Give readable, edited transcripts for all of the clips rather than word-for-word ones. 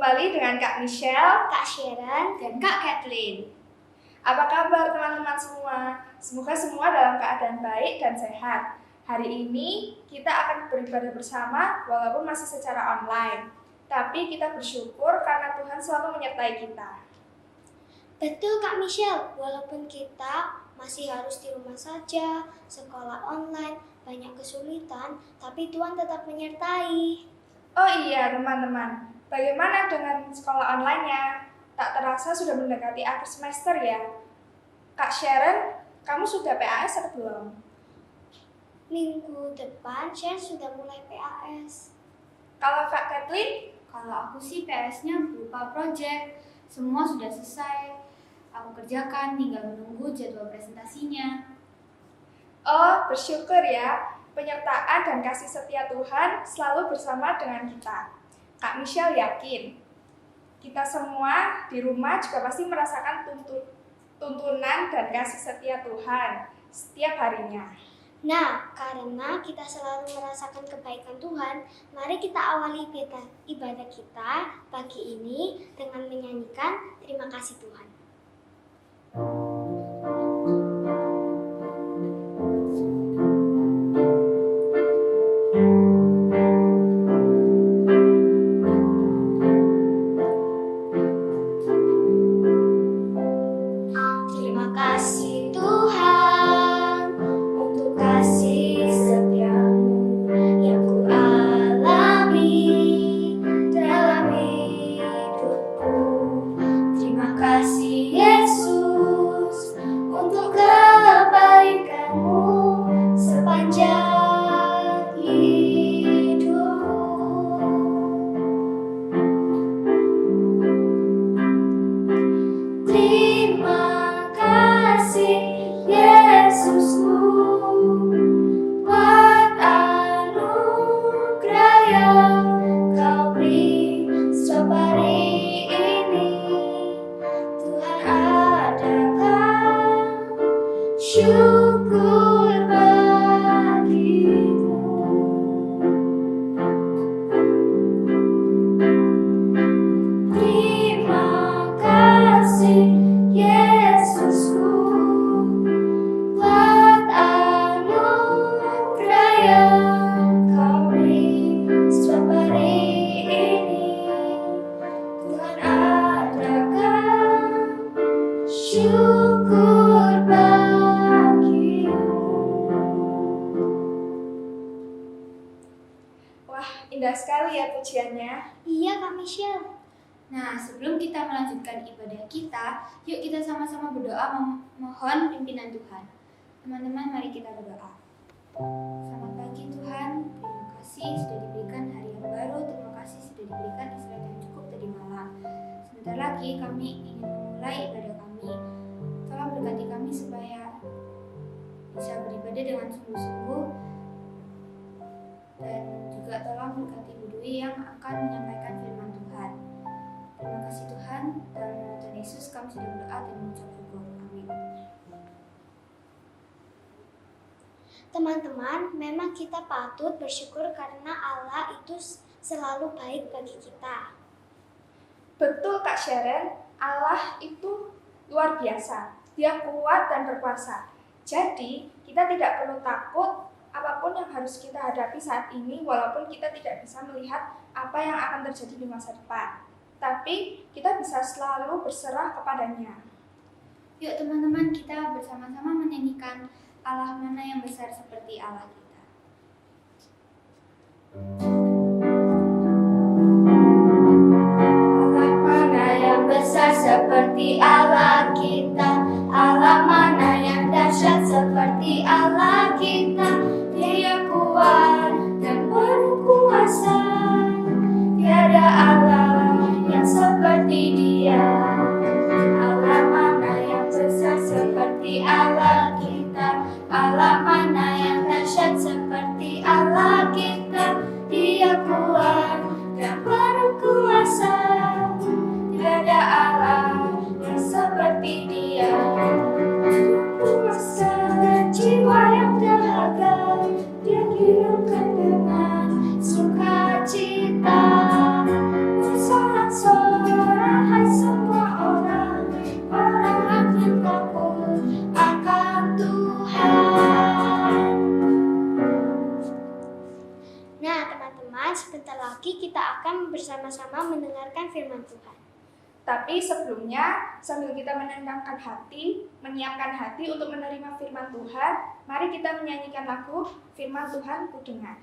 kembali dengan Kak Michelle, Kak Sharon, dan Kak Kathleen. Apa kabar teman-teman semua? Semoga semua dalam keadaan baik dan sehat. Hari ini kita akan beribadah bersama walaupun masih secara online. Tapi kita bersyukur karena Tuhan selalu menyertai kita. Betul Kak Michelle, walaupun kita masih harus di rumah saja, sekolah online, banyak kesulitan, tapi Tuhan tetap menyertai. Oh iya teman-teman, bagaimana dengan sekolah online-nya? Tak terasa sudah mendekati akhir semester ya. Kak Sharon, kamu sudah PAS atau belum? Minggu depan Sharon sudah mulai PAS. Kalau Kak Kathleen? Kalau aku sih PS-nya berupa project. Semua sudah selesai. Aku kerjakan, tinggal menunggu jadwal presentasinya. Oh, bersyukur ya. Penyertaan dan kasih setia Tuhan selalu bersama dengan kita. Kak Michelle yakin, kita semua di rumah juga pasti merasakan tuntunan dan kasih setia Tuhan setiap harinya. Nah, karena kita selalu merasakan kebaikan Tuhan, mari kita awali ibadah kita pagi ini dengan menyanyikan Terima Kasih Tuhan. Terima kasih Tuhan untuk kasih setiamu yang ku alami dalam hidupku. Terima kasih Yesus untuk kebaikanmu sepanjang hidupku. Terima kasih Yesusku buat anugerah yang Kau beri setiap hari ini. Tuhan adakan syukur bagimu. Terima kasih Yesusku buat anugerah yang Kau beri setiap hari ini. Tuhan adakan syukur bagimu. Wah, indah sekali ya pujiannya. Iya Kak Michelle. Nah, sebelum kita melanjutkan ibadah kita, yuk kita sama-sama berdoa memohon pimpinan Tuhan. Teman-teman, mari kita berdoa. Selamat pagi Tuhan, terima kasih sudah diberikan hari yang baru, terima kasih sudah diberikan istirahat yang cukup tadi malam. Sebentar lagi kami ingin memulai ibadah kami. Tolong berkati kami supaya bisa beribadah dengan sungguh-sungguh, dan juga tolong berkati Bu Dwi yang akan menyampaikan firman Tuhan. Terima kasih Tuhan, dalam nama Tuhan Yesus kami sudah berdoa dan mengucap syukur. Amin. Teman-teman, memang kita patut bersyukur karena Allah itu selalu baik bagi kita. Betul Kak Sharon, Allah itu luar biasa. Dia kuat dan berkuasa. Jadi, kita tidak perlu takut apapun yang harus kita hadapi saat ini, walaupun kita tidak bisa melihat apa yang akan terjadi di masa depan. Tapi, kita bisa selalu berserah kepadanya. Yuk teman-teman, kita bersama-sama menyanyikan Allah mana yang besar seperti Allah kita. Allah mana yang besar seperti Allah kita. Allah mana yang dahsyat seperti Allah kita. Dia kuat dan berkuasa. Tiada Allah yang seperti Dia. Allah mana yang besar seperti Allah kita. Allah mana yang dahsyat seperti Allah kita. Dia mendengarkan firman Tuhan. Tapi sebelumnya, sambil kita menenangkan hati, menyiapkan hati untuk menerima firman Tuhan, mari kita menyanyikan lagu Firman Tuhan Ku Dengar.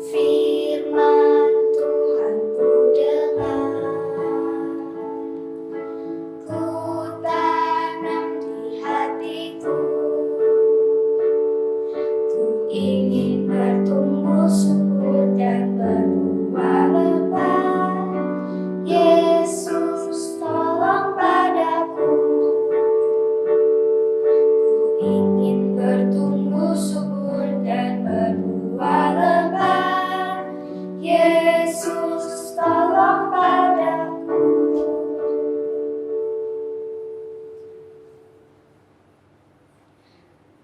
Firman Tuhan ku dengar, ku tanam di hatiku, ku ingin bertumbuh subur dan berbuah lebat. Yesus tolong padaku, ku ingin bertumbuh subur dan berbuah lebat. Yesus tolong padaku.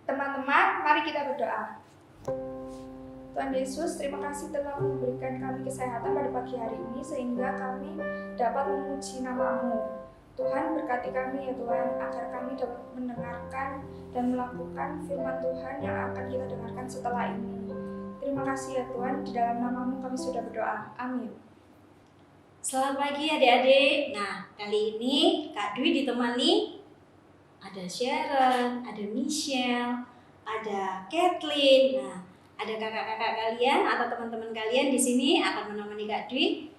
Teman-teman, mari kita berdoa. Tuhan Yesus, terima kasih telah memberikan kami kesehatan pada pagi hari ini sehingga kami dapat memuji nama-Mu. Tuhan berkati kami ya Tuhan, agar kami dapat mendengarkan dan melakukan firman Tuhan yang akan kita dengarkan setelah ini. Terima kasih ya Tuhan, di dalam nama-Mu kami sudah berdoa. Amin. Selamat pagi adik-adik. Nah, kali ini Kak Dwi ditemani ada Sharon, ada Michelle, ada Kathleen. Nah, ada kakak-kakak kalian atau teman-teman kalian di sini akan menemani Kak Dwi.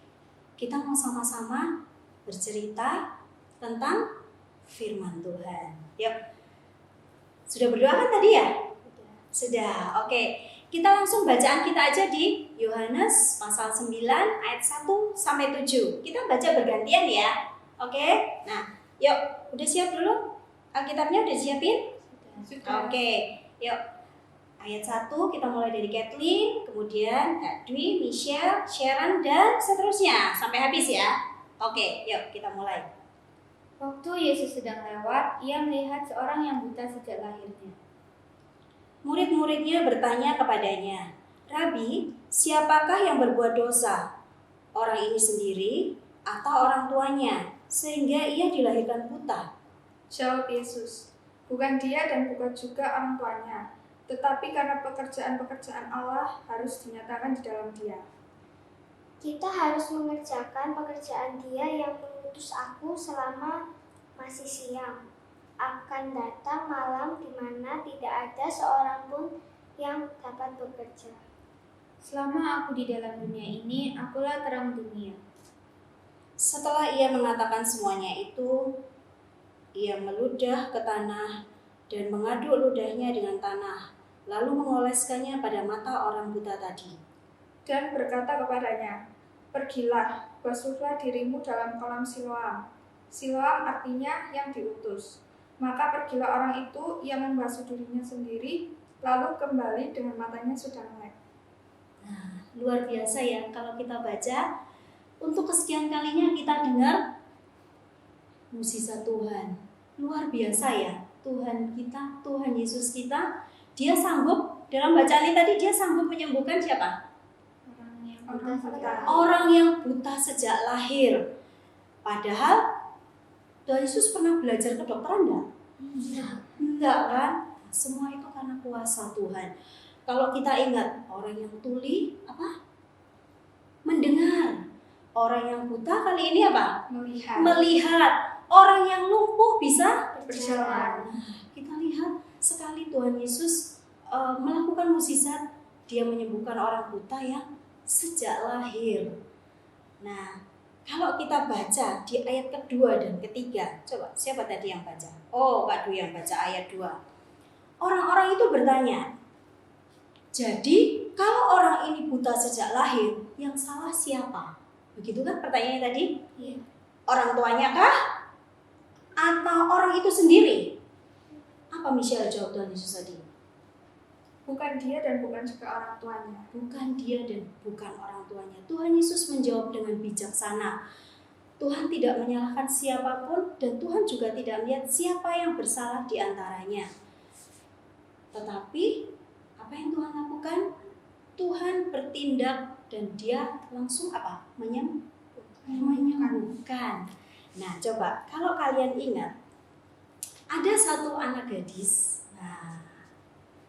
Kita mau sama-sama bercerita tentang firman Tuhan. Yuk. Sudah berdoa kan tadi ya? Sudah. Oke. Kita langsung bacaan kita aja di Yohanes pasal 9 ayat 1 sampai 7. Kita baca bergantian ya. Oke? Nah, yuk, udah siap dulu? Alkitabnya udah siapin? Oke. Yuk. Ayat 1 kita mulai dari Kathleen, kemudian Kak Dwi, Michelle, Sharon, dan seterusnya sampai habis ya. Oke, yuk kita mulai. Waktu Yesus sedang lewat, ia melihat seorang yang buta sejak lahirnya. Murid-muridnya bertanya kepadanya, "Rabi, siapakah yang berbuat dosa? Orang ini sendiri atau orang tuanya, sehingga ia dilahirkan buta?" Jawab Yesus, bukan dia dan bukan juga orang tuanya, tetapi karena pekerjaan-pekerjaan Allah harus dinyatakan di dalam dia. Kita harus mengerjakan pekerjaan Dia yang mengutus aku selama masih siang. Akan datang malam di mana tidak ada seorang pun yang dapat bekerja. Selama aku di dalam dunia ini, akulah terang dunia. Setelah ia mengatakan semuanya itu, ia meludah ke tanah dan mengaduk ludahnya dengan tanah, lalu mengoleskannya pada mata orang buta tadi. Dan berkata kepadanya, "Pergilah, basuhlah dirimu dalam kolam Siloam." Siloam artinya yang diutus. Maka pergilah orang itu, ia membasuh dirinya sendiri, lalu kembali dengan matanya sudah melek. Nah, luar biasa ya kalau kita baca. Untuk kesekian kalinya kita dengar mukjizat Tuhan. Luar biasa ya, Tuhan kita, Tuhan Yesus kita, dia sanggup, dalam bacaan ini tadi dia sanggup menyembuhkan siapa? Orang yang buta sejak lahir. Padahal Tuhan Yesus pernah belajar kedokteran enggak? Enggak kan? Semua itu karena kuasa Tuhan. Kalau kita ingat, orang yang tuli apa? Mendengar. Orang yang buta kali ini apa? Melihat. Orang yang lumpuh bisa Berjalan. Nah, kita lihat sekali Tuhan Yesus melakukan mukjizat. Dia menyembuhkan orang buta yang sejak lahir. Nah, kalau kita baca di ayat kedua dan ketiga, coba siapa tadi yang baca? Oh, Kak Dwi yang baca ayat 2. Orang-orang itu bertanya, jadi kalau orang ini buta sejak lahir, yang salah siapa? Begitu kan pertanyaannya tadi? Iya. Orang tuanya kah? Atau orang itu sendiri? Apa Michelle jawab Tuhan Yesus tadi? Bukan dia dan bukan juga orang tuanya. Bukan dia dan bukan orang tuanya. Tuhan Yesus menjawab dengan bijaksana. Tuhan tidak menyalahkan siapapun dan Tuhan juga tidak melihat siapa yang bersalah di antaranya. Tetapi apa yang Tuhan lakukan? Tuhan bertindak dan dia langsung apa? Menyembuhkan. Nah, coba kalau kalian ingat ada satu anak gadis. Nah,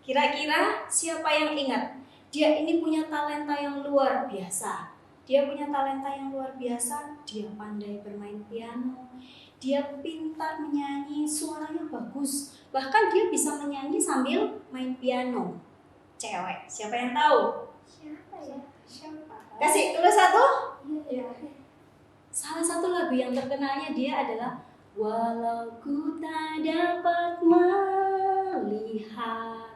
kira-kira siapa yang ingat? Dia ini punya talenta yang luar biasa. Dia punya talenta yang luar biasa. Dia pandai bermain piano. Dia pintar menyanyi, suaranya bagus. Bahkan dia bisa menyanyi sambil main piano. Cewek, siapa yang tahu? Siapa ya? Kasih clue satu. Ya. Salah satu lagu yang terkenalnya dia adalah Walau ku tak dapat melihat.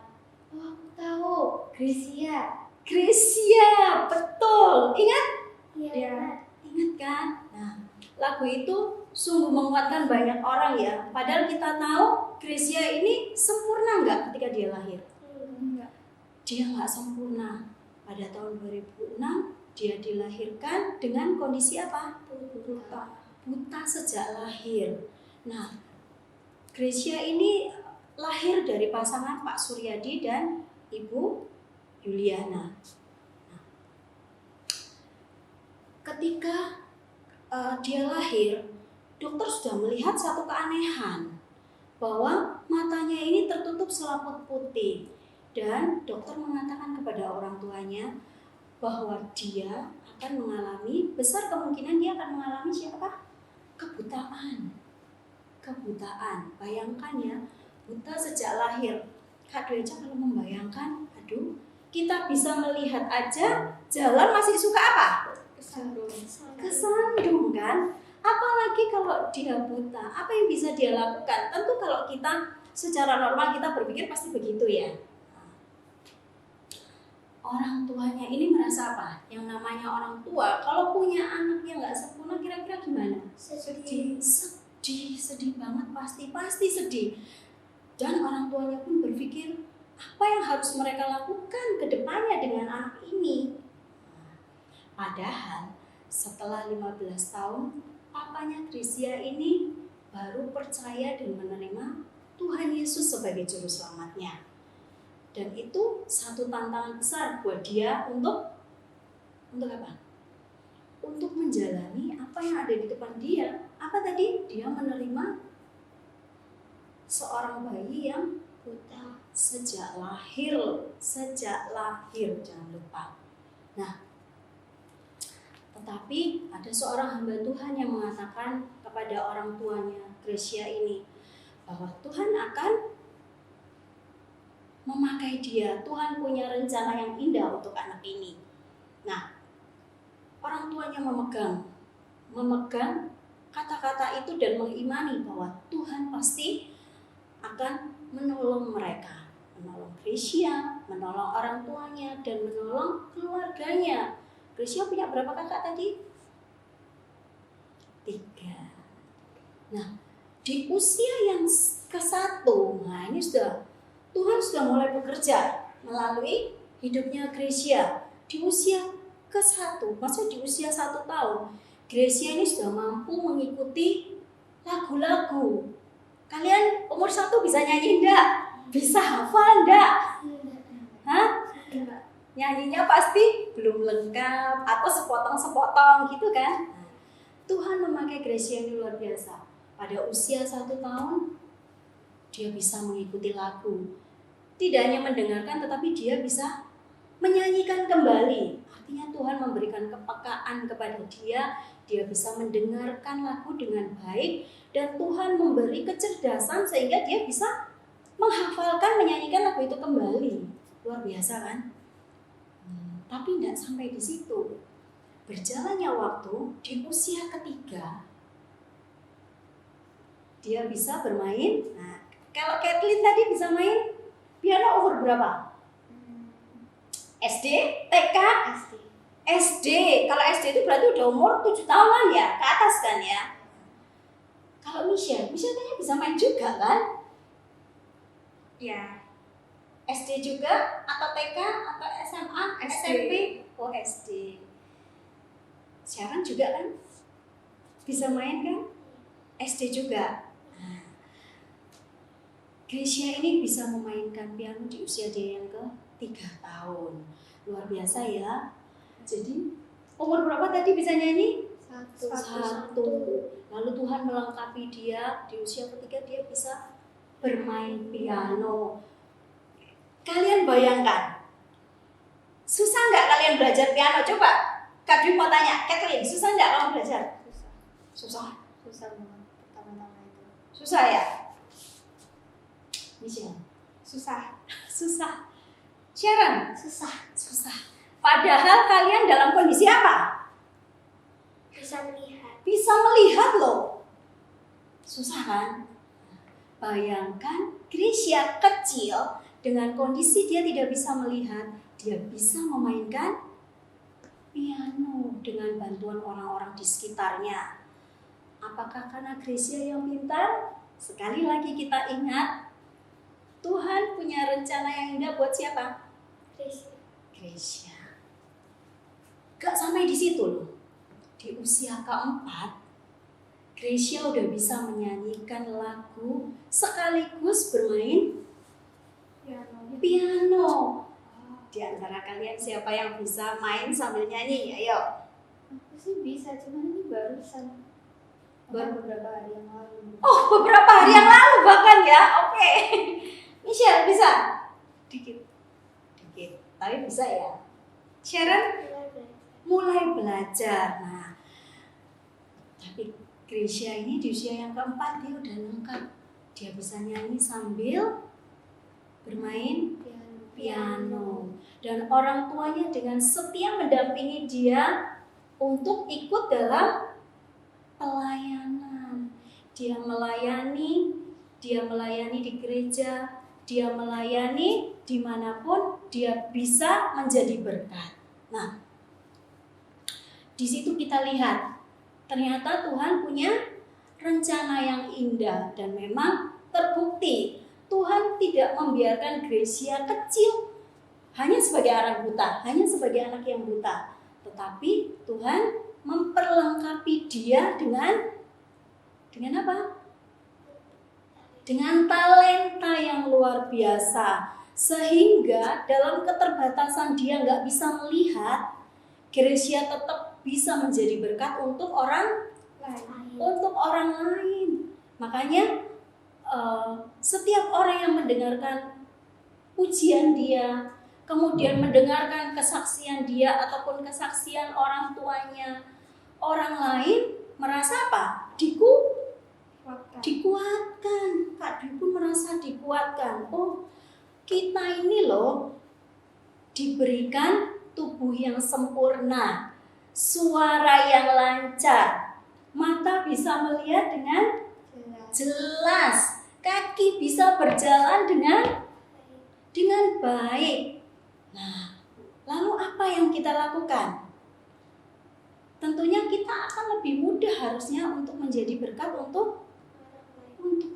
Oh, aku tahu. Gracia. Gracia, betul. Ingat? Iya. Iya. Ingat kan? Nah, lagu itu sungguh menguatkan banyak orang ya. Padahal kita tahu Gracia ini sempurna nggak ketika dia lahir? Enggak. Dia nggak sempurna. Pada tahun 2006 dia dilahirkan dengan kondisi apa? Buta sejak lahir. Nah, Gracia ini lahir dari pasangan Pak Suryadi dan Ibu Yuliana. Nah, ketika dia lahir, dokter sudah melihat satu keanehan bahwa matanya ini tertutup selaput putih dan dokter mengatakan kepada orang tuanya bahwa dia akan mengalami, besar kemungkinan dia akan mengalami siapa? Kebutaan. Bayangkan ya, buta sejak lahir. Kak Dwi aja kalau membayangkan, aduh, kita bisa melihat aja jalan masih suka apa? Kesandung kan? Apalagi kalau dia buta, apa yang bisa dia lakukan? Tentu kalau kita secara normal kita berpikir pasti begitu ya. Orang tuanya ini merasa apa? Yang namanya orang tua, kalau punya anak yang nggak sempurna, kira-kira gimana? Sedih banget, pasti sedih. Dan orang tuanya pun berpikir, apa yang harus mereka lakukan ke depannya dengan anak ini? Padahal setelah 15 tahun, papanya Gracia ini baru percaya dan menerima Tuhan Yesus sebagai juru selamatnya. Dan itu satu tantangan besar buat dia untuk apa? Untuk menjalani apa yang ada di depan dia. Apa tadi? Dia menerima seorang bayi yang buta sejak lahir, jangan lupa. Nah, tetapi ada seorang hamba Tuhan yang mengatakan kepada orang tuanya Gracia ini bahwa Tuhan akan memakai dia. Tuhan punya rencana yang indah untuk anak ini. Nah, orang tuanya memegang kata-kata itu dan mengimani bahwa Tuhan pasti akan menolong mereka, menolong Gracia, menolong orang tuanya, dan menolong keluarganya. Gracia punya berapa kakak tadi? 3. Nah, di usia yang ke-1, nah ini Tuhan sudah mulai bekerja melalui hidupnya Gracia. Di usia ke-1, maksudnya di usia 1 tahun, Gracia ini sudah mampu mengikuti lagu-lagu. Kalian umur 1 bisa nyanyi enggak? Bisa hafal enggak? Hah? Nyanyinya pasti belum lengkap atau sepotong-sepotong gitu kan? Tuhan memakai Gracia ini luar biasa. Pada usia 1 tahun, dia bisa mengikuti lagu. Tidak hanya mendengarkan, tetapi dia bisa menyanyikan kembali. Artinya Tuhan memberikan kepekaan kepada dia. Dia bisa mendengarkan lagu dengan baik. Dan Tuhan memberi kecerdasan sehingga dia bisa menghafalkan, menyanyikan lagu itu kembali. Luar biasa kan? Tapi tidak sampai di situ. Berjalannya waktu, di usia ke-3, dia bisa bermain. Nah, kalau Kathleen tadi bisa main piano umur berapa? SD? TK? SD. Kalau SD itu berarti udah umur 7 tahunan ya, ke atas kan ya. Kalau Michelle kayaknya bisa main juga kan? Ya. SD juga atau TK atau SMA, SD. SMP? Oh, SD. Sharon juga kan? Bisa main kan? SD juga. Nah, Gracia ini bisa memainkan piano di usia dia yang ke-3 tahun. Luar biasa ya. Jadi umur berapa tadi bisa nyanyi? 1. 1. Lalu Tuhan melengkapi dia di usia ke-3 dia bisa bermain piano. Kalian bayangkan, susah nggak kalian belajar piano? Coba Kak Dwi mau tanya, Kathleen, susah nggak kamu belajar? Susah. Susah banget pertama-tama itu. Susah ya? Michelle? Susah. Susah. Sharon? Susah. Susah. Padahal kalian dalam kondisi apa? Bisa melihat. Bisa melihat loh. Susah kan? Bayangkan Gracia kecil dengan kondisi dia tidak bisa melihat, dia bisa memainkan piano dengan bantuan orang-orang di sekitarnya. Apakah karena Gracia yang pintar? Sekali lagi kita ingat, Tuhan punya rencana yang indah buat siapa? Gracia. Gak sampai di situ loh. Di usia keempat, Gracia udah bisa menyanyikan lagu sekaligus bermain piano. Di antara kalian siapa yang bisa main sambil nyanyi? Ayo. Aku sih bisa, cuman ini barusan. Baru beberapa hari yang lalu. Oh, beberapa hari yang lalu bahkan ya. Oke. Michelle bisa? Dikit. Tapi bisa ya. Sharon? Mulai belajar. Nah, tapi Gracia ini di usia yang keempat dia udah lengkap. Dia bisa nyanyi sambil bermain piano. Dan orang tuanya dengan setia mendampingi dia untuk ikut dalam pelayanan. Dia melayani di gereja, dia melayani dimanapun dia bisa menjadi berkat. Nah, di situ kita lihat ternyata Tuhan punya rencana yang indah dan memang terbukti Tuhan tidak membiarkan Gracia kecil hanya sebagai anak buta, hanya sebagai anak yang buta, tetapi Tuhan memperlengkapi dia dengan apa? Dengan talenta yang luar biasa, sehingga dalam keterbatasan dia nggak bisa melihat, Gracia tetap bisa menjadi berkat untuk orang lain. Makanya setiap orang yang mendengarkan pujian dia, kemudian mendengarkan kesaksian dia ataupun kesaksian orang tuanya, orang lain merasa apa? Dikuatkan. Kak Dwi pun merasa dikuatkan. Oh, kita ini loh diberikan tubuh yang sempurna, suara yang lancar, mata bisa melihat dengan jelas, kaki bisa berjalan dengan baik. Nah, lalu apa yang kita lakukan? Tentunya kita akan lebih mudah harusnya untuk menjadi berkat untuk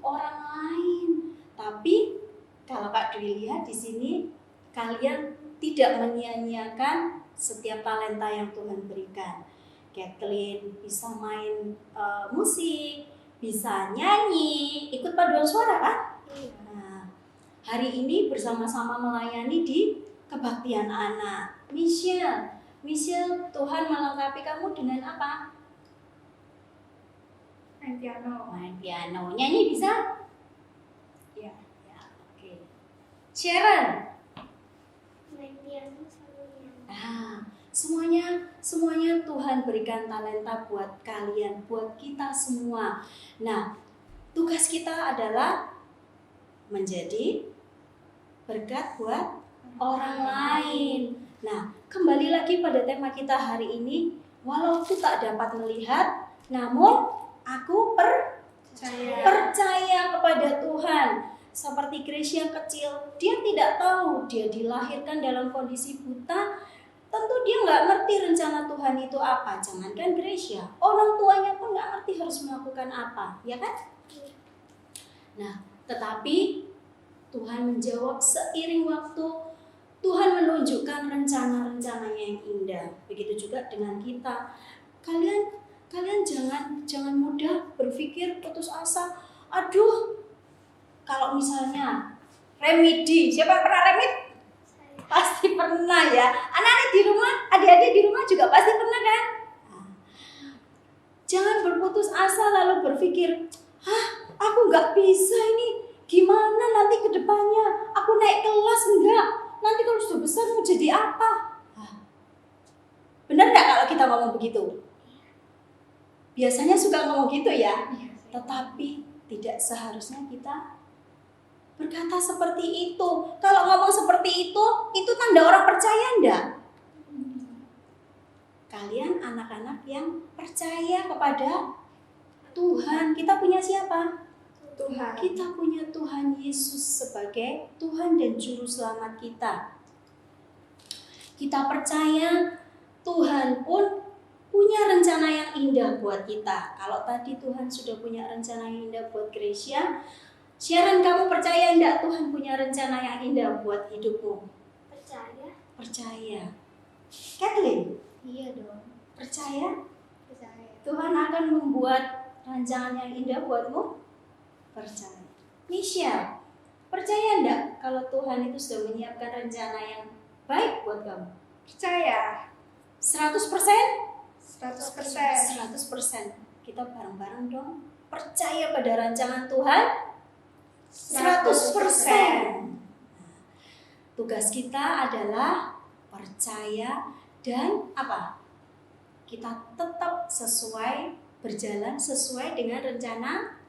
orang lain. Tapi kalau Kak Dwi lihat di sini, kalian tidak menyia-nyiakan setiap talenta yang Tuhan berikan. Kathleen bisa main musik, bisa nyanyi, ikut paduan suara kan? Nah, hari ini bersama-sama melayani di kebaktian anak. Michelle, Tuhan melengkapi kamu dengan apa? Main piano. Nyanyi bisa? Ya, oke. Sharon? Main piano sama nyanyi. Semuanya Tuhan berikan talenta buat kalian, buat kita semua. Nah, tugas kita adalah menjadi berkat buat orang lain. Nah, kembali lagi pada tema kita hari ini, walau aku tak dapat melihat, namun aku percaya kepada Tuhan. Seperti Gracia kecil, dia tidak tahu dia dilahirkan dalam kondisi buta. Tentu dia nggak ngerti rencana Tuhan itu apa. Jangankan Gracia, orang tuanya pun nggak ngerti harus melakukan apa, ya kan? Nah, tetapi Tuhan menjawab seiring waktu. Tuhan menunjukkan rencana-rencananya yang indah. Begitu juga dengan kita. Kalian jangan mudah berpikir putus asa. Aduh, kalau misalnya remedi, siapa yang pernah remedi? Pasti pernah ya. Anak-anak di rumah, adik-adik di rumah juga pasti pernah kan? Jangan berputus asa lalu berpikir, aku nggak bisa Gimana nanti ke depannya? Aku naik kelas enggak? Nanti kalau sudah besar mau jadi apa? Benar nggak kalau kita ngomong begitu? Biasanya suka ngomong gitu ya. Tetapi tidak seharusnya kita berkata seperti itu. Kalau ngomong seperti itu tanda orang percaya enggak? Kalian anak-anak yang percaya kepada Tuhan. Kita punya siapa? Tuhan. Kita punya Tuhan Yesus sebagai Tuhan dan Juru Selamat kita. Kita percaya Tuhan pun punya rencana yang indah buat kita. Kalau tadi Tuhan sudah punya rencana yang indah buat Gracia, Sharon, kamu percaya enggak Tuhan punya rencana yang indah buat hidupmu? Percaya. Percaya. Kathleen, Iya dong. percaya Percaya. Tuhan akan membuat rancangan yang indah buatmu? Percaya. Michelle, percaya enggak kalau Tuhan itu sudah menyiapkan rencana yang baik buat kamu? Percaya. 100%? 100%. 100%. Kita bareng-bareng dong. Percaya pada rancangan Tuhan? 100%. Tugas kita adalah percaya dan apa? Kita tetap berjalan sesuai dengan rencana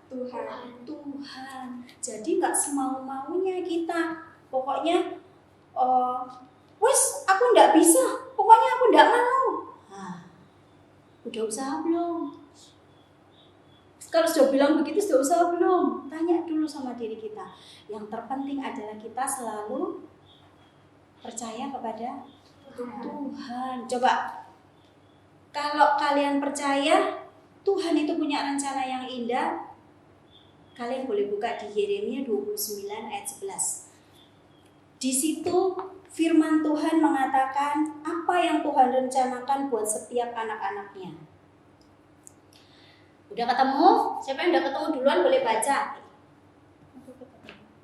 Tuhan. Jadi nggak semau-maunya kita. Pokoknya, wes aku nggak bisa. Pokoknya aku nggak mau. Udah usaha belum? Kalau sudah bilang begitu, sudah usaha belum? Tanya dulu sama diri kita. Yang terpenting adalah kita selalu percaya kepada Tuhan. Coba, kalau kalian percaya Tuhan itu punya rencana yang indah, kalian boleh buka di Yeremia 29 ayat 11. Di situ firman Tuhan mengatakan apa yang Tuhan rencanakan buat setiap anak-anaknya. Udah ketemu? Siapa yang udah ketemu duluan boleh baca.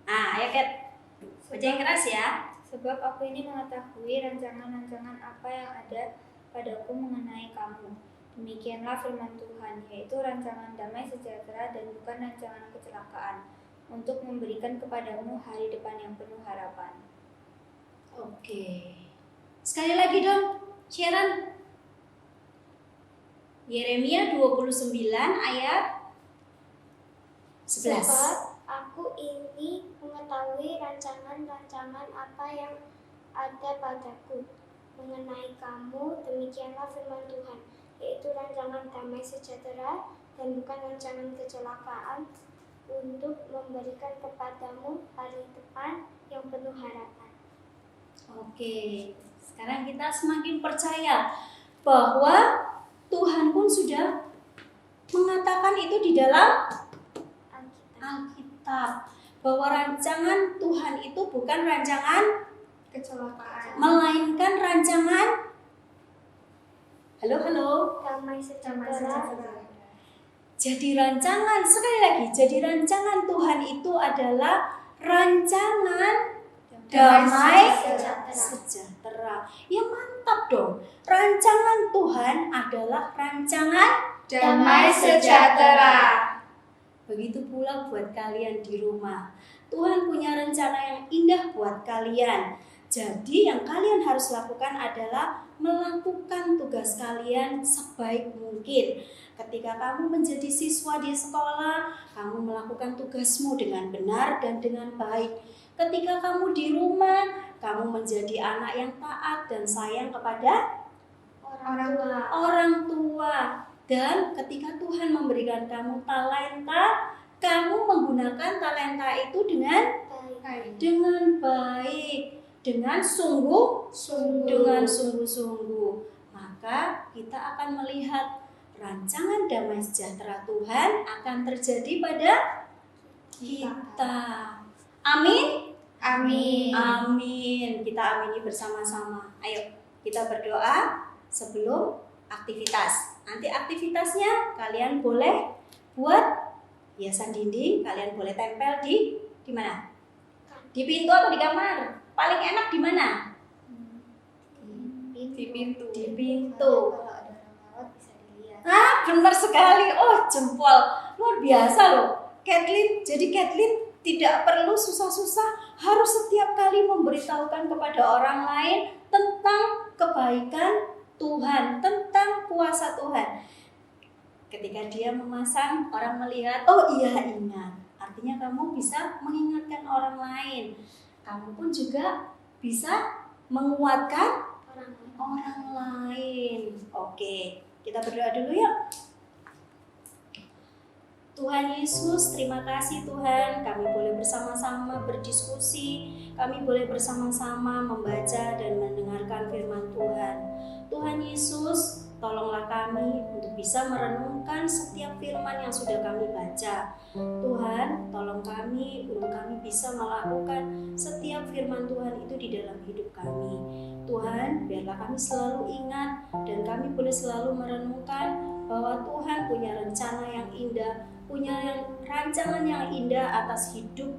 Ayo Kat, baca yang keras ya. Sebab aku ini mengetahui rancangan-rancangan apa yang ada padaku mengenai kamu. Demikianlah firman Tuhan, yaitu rancangan damai sejahtera dan bukan rancangan kecelakaan, untuk memberikan kepadamu hari depan yang penuh harapan. Oke. Sekali lagi dong, Sharon. Yeremia 29 ayat 11. Sebab aku ini mengetahui rancangan-rancangan apa yang ada padaku mengenai kamu, demikianlah firman Tuhan, yaitu rancangan damai sejahtera dan bukan rancangan kecelakaan, untuk memberikan kepadamu hari depan yang penuh harapan. Oke, sekarang kita semakin percaya bahwa Tuhan pun sudah mengatakan itu di dalam Alkitab, bahwa rancangan Tuhan itu bukan rancangan Kecelakaan. melainkan rancangan halo Damai sejahtera. Jadi rancangan, sekali lagi, jadi rancangan Tuhan itu adalah rancangan damai sejahtera. Ya mantap dong. Rancangan Tuhan adalah rancangan Damai sejahtera. Begitu pula buat kalian di rumah. Tuhan punya rencana yang indah buat kalian. Jadi yang kalian harus lakukan adalah melakukan tugas kalian sebaik mungkin. Ketika kamu menjadi siswa di sekolah, kamu melakukan tugasmu dengan benar dan dengan baik. Ketika kamu di rumah, kamu menjadi anak yang taat dan sayang kepada orang tua. Dan ketika Tuhan memberikan kamu talenta, kamu menggunakan talenta itu dengan baik, dengan sungguh-sungguh. Maka kita akan melihat rancangan damai sejahtera Tuhan akan terjadi pada kita. Amin. Amin. Kita amini bersama-sama. Ayo kita berdoa sebelum aktivitas. Nanti aktivitasnya kalian boleh buat hiasan dinding, kalian boleh tempel di mana? Di pintu atau di kamar? Paling enak di mana? Di pintu. Di pintu. Kalau ada orang lewat bisa dilihat. Benar sekali. Oh, jempol. Luar biasa loh. Kathleen, jadi Kathleen tidak perlu susah-susah harus setiap kali memberitahukan kepada orang lain tentang kebaikan Tuhan, tentang kuasa Tuhan. Ketika dia memasang, orang melihat, oh iya ingat. Artinya kamu bisa mengingatkan orang lain. Kamu pun juga bisa menguatkan orang lain. Oke, kita berdoa dulu yuk. Tuhan Yesus, terima kasih Tuhan, kami boleh bersama-sama berdiskusi, kami boleh bersama-sama membaca dan mendengarkan firman Tuhan. Tuhan Yesus, tolonglah kami untuk bisa merenungkan setiap firman yang sudah kami baca. Tuhan, tolong kami untuk kami bisa melakukan setiap firman Tuhan itu di dalam hidup kami. Tuhan, biarlah kami selalu ingat dan kami boleh selalu merenungkan bahwa Tuhan punya rencana yang indah, punya rancangan yang indah atas hidup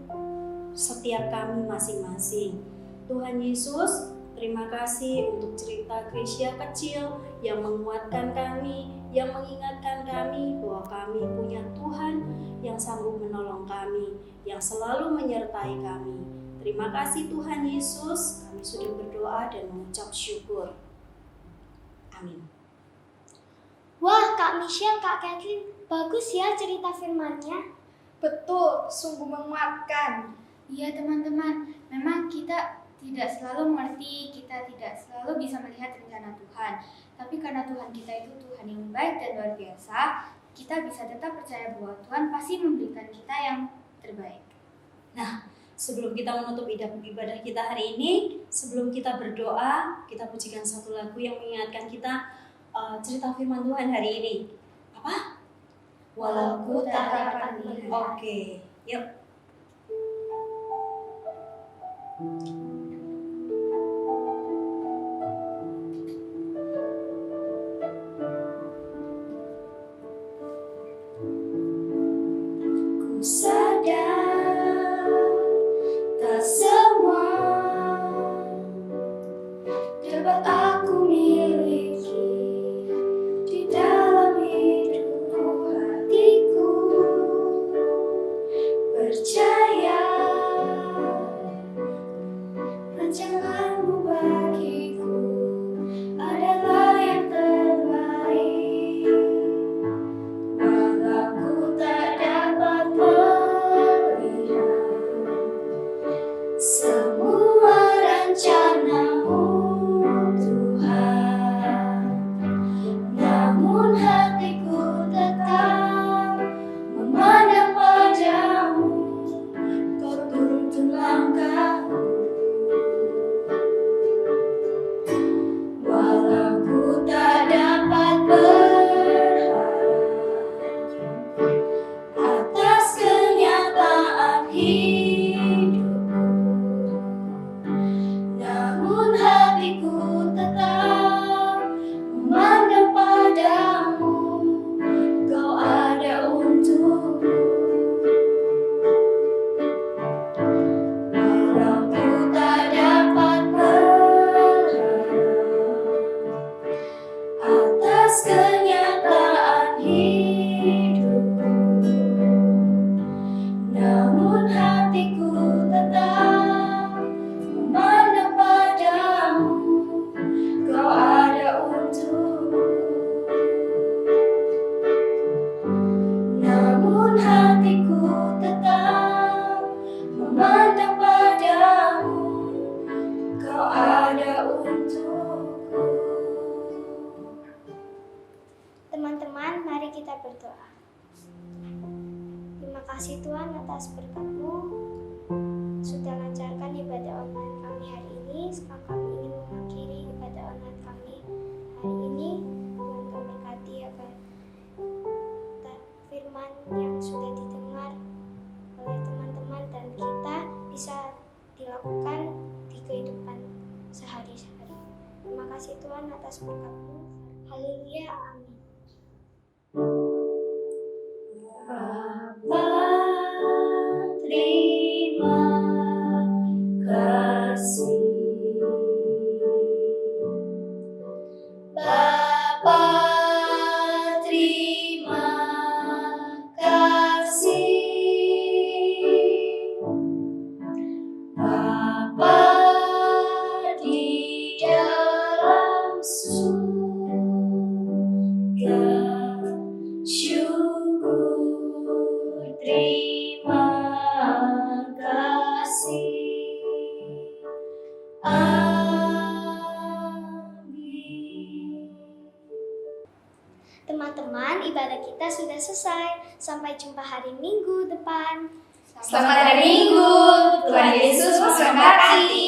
setiap kami masing-masing. Tuhan Yesus, terima kasih untuk cerita Krisya kecil yang menguatkan kami, yang mengingatkan kami bahwa kami punya Tuhan yang sanggup menolong kami, yang selalu menyertai kami. Terima kasih Tuhan Yesus, kami sudah berdoa dan mengucap syukur. Amin. Wah, Kak Michelle, Kak Kathleen, bagus ya cerita firman-nya. Betul, sungguh menguatkan. Iya teman-teman, memang kita tidak selalu mengerti, kita tidak selalu bisa melihat rencana Tuhan. Tapi karena Tuhan kita itu Tuhan yang baik dan luar biasa, kita bisa tetap percaya bahwa Tuhan pasti memberikan kita yang terbaik. Nah, sebelum kita menutup ibadah kita hari ini, sebelum kita berdoa, kita pujikan satu lagu yang mengingatkan kita cerita firman Tuhan hari ini. Apa? Walau ku tak dapat melihat. Oke, yuk. Ku sadar tak semua dapat aku miliki di dalam hidupku, hatiku percaya rancanganmu bagiku adalah yang terbaik. Walau ku tak dapat melihat semua rencanamu Tuhan, namun hatiku tetap memandang padamu. Kau tuntun langkahku, walau ku tak dapat berharap atas kenyataan hidupku, namun hatiku tetap memandang padamu. Kau ada untukku, walau ku tak dapat berharap atas kenyataan hidupku, namun hatiku tetap memandang padamu. Kau ada untukku, namun hatiku tetap memandang padamu. Kau ada untukku. Teman-teman, mari kita berdoa. Terima kasih Tuhan atas berkat-Mu sudah lancarkan ibadah online kami hari ini. Sekarang kami ingin mengakhiri ibadah online kami hari ini. Tuhan Kau berkati agar firman yang sudah didengar oleh teman-teman dan kita bisa dilakukan di kehidupan sehari-hari. Terima kasih Tuhan atas berkat-Mu. Haleluya, amin. Bapa, terima kasih. Bapa, terima kasih. teman-teman, ibadah kita sudah selesai. Sampai jumpa hari Minggu depan. Selamat hari Minggu. Tuhan Yesus memberkati.